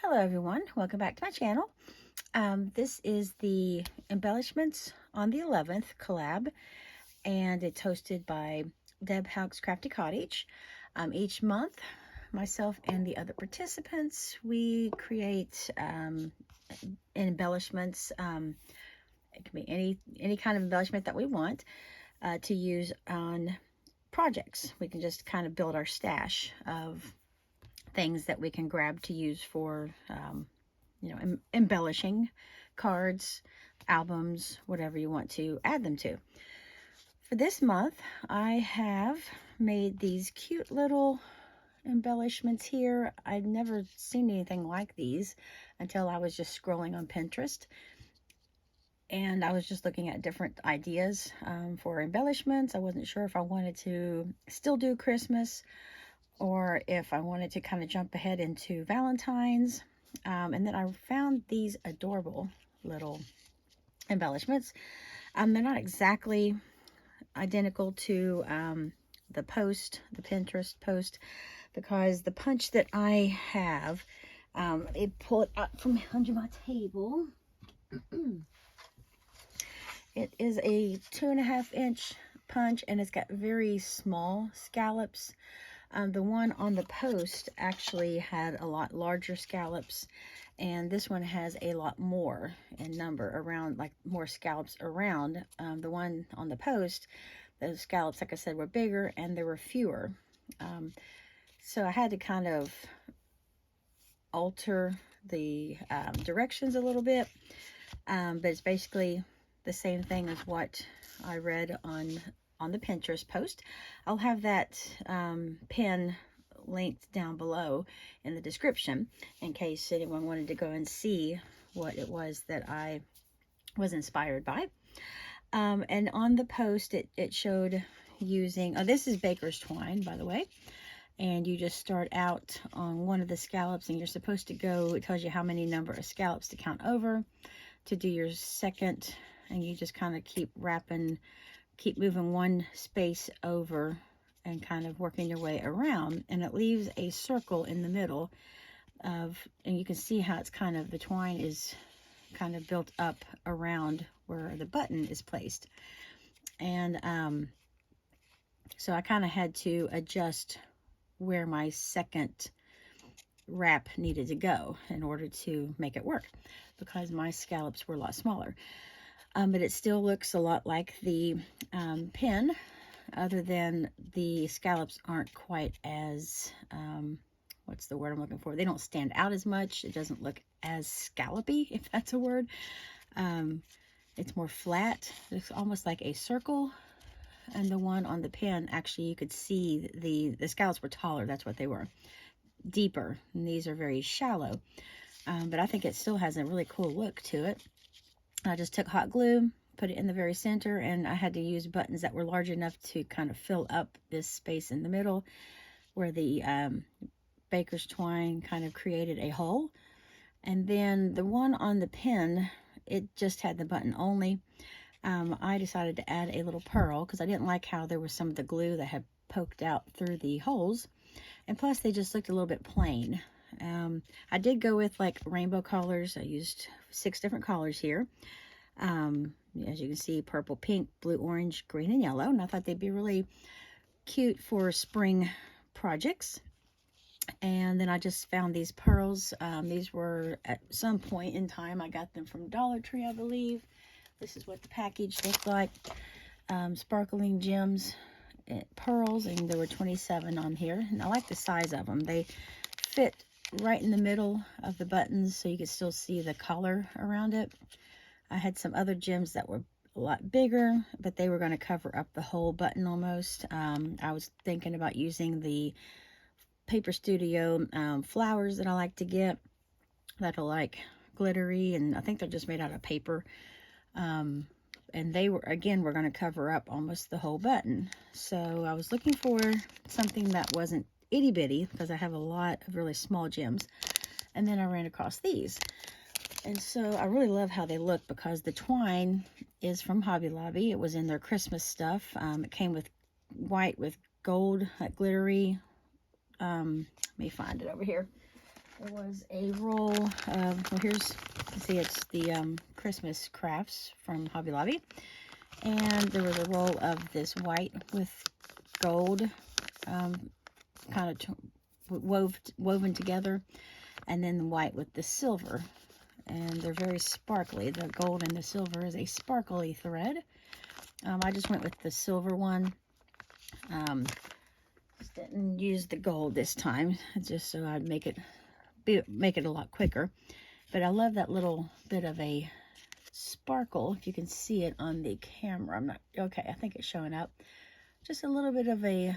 Hello everyone, welcome back to my channel. This is the Embellishments on the 11th collab, and it's hosted by Houck's Crafty Cottage. Each month, myself and the other participants, we create embellishments. It can be any kind of embellishment that we want to use on projects. We can just kind of build our stash of things that we can grab to use for embellishing cards, albums, whatever you want to add them to. For this month, I have made these cute little embellishments here. I've never seen anything like these until I was just scrolling on Pinterest. And I was just looking at different ideas for embellishments. I wasn't sure if I wanted to still do Christmas or if I wanted to kind of jump ahead into Valentine's. And then I found these adorable little embellishments. They're not exactly identical to the Pinterest post, because the punch that I have, it pulled up from under my table. It is a 2.5 inch punch, and it's got very small scallops. The one on the post actually had a lot larger scallops, and this one has a lot more in number, around, like, more scallops around. The one on the post, those scallops, like I said, were bigger and there were fewer. So I had to kind of alter the directions a little bit, but it's basically the same thing as what I read on the Pinterest post. I'll have that pin linked down below in the description in case anyone wanted to go and see what it was that I was inspired by. And on the post, it showed using, this is baker's twine, by the way, and you just start out on one of the scallops, and you're supposed to go, it tells you how many number of scallops to count over to do your second, and you just kind of keep moving one space over and kind of working your way around, and it leaves a circle in the middle of, and you can see how it's kind of, the twine is kind of built up around where the button is placed. And so I kind of had to adjust where my second wrap needed to go in order to make it work, because my scallops were a lot smaller. But it still looks a lot like the pin, other than the scallops aren't quite as, what's the word I'm looking for? They don't stand out as much. It doesn't look as scallopy, if that's a word. It's more flat. It's almost like a circle. And the one on the pin, actually, you could see the scallops were taller. That's what they were. Deeper. And these are very shallow. But I think it still has a really cool look to it. I just took hot glue, put it in the very center, and I had to use buttons that were large enough to kind of fill up this space in the middle where the baker's twine kind of created a hole. And then the one on the pin, it just had the button only. I decided to add a little pearl because I didn't like how there was some of the glue that had poked out through the holes. And plus, they just looked a little bit plain. I did go with like rainbow colors. I used 6 different colors here. As you can see, purple, pink, blue, orange, green, and yellow. And I thought they'd be really cute for spring projects. And then I just found these pearls. These were at some point in time, I got them from Dollar Tree, I believe. This is what the package looked like. Sparkling gems, pearls, and there were 27 on here. And I like the size of them. They fit right in the middle of the buttons, so you can still see the color around it. I had some other gems that were a lot bigger, but they were going to cover up the whole button almost. I was thinking about using the Paper Studio flowers that I like to get, that are like glittery, and I think they're just made out of paper. And they were, again, we're going to cover up almost the whole button. So I was looking for something that wasn't itty bitty, because I have a lot of really small gems. And then I ran across these, and so I really love how they look, because the twine is from Hobby Lobby. It was in their Christmas stuff. It came with white with gold, like glittery. Let me find it over here. There was a roll of, well, here's, see, it's the Christmas crafts from Hobby Lobby. And there was a roll of this white with gold, kind of woven together. And then the white with the silver. And they're very sparkly. The gold and the silver is a sparkly thread. I just went with the silver one. Just didn't use the gold this time, just so I'd make it a lot quicker. But I love that little bit of a sparkle. If you can see it on the camera, I'm not okay. I think it's showing up. Just a little bit of a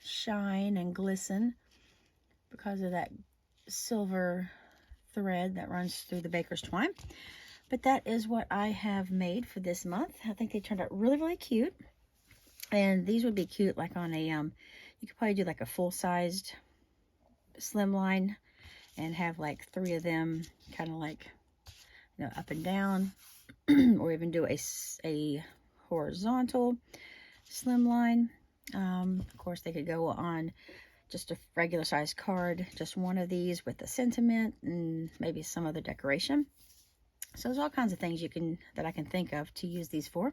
shine and glisten because of that silver thread that runs through the baker's twine. But that is what I have made for this month. I think they turned out really, really cute. And these would be cute like on a, you could probably do like a full-sized slimline and have like 3 of them kind of like, you know, up and down. Or even do a horizontal slimline. Of course, they could go on just a regular size card, just one of these with a sentiment and maybe some other decoration. So there's all kinds of things that I can think of to use these for.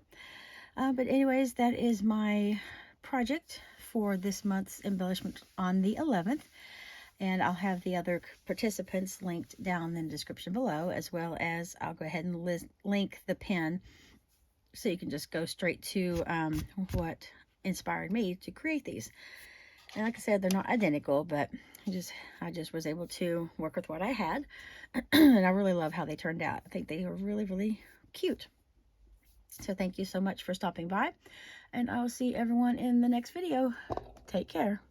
But anyways, that is my project for this month's embellishment on the 11th. And I'll have the other participants linked down in the description below, as well as I'll go ahead and link the pin so you can just go straight to what inspired me to create these. And like I said, they're not identical, but I just was able to work with what I had. And I really love how they turned out. I think they are really, really cute. So thank you so much for stopping by. And I'll see everyone in the next video. Take care.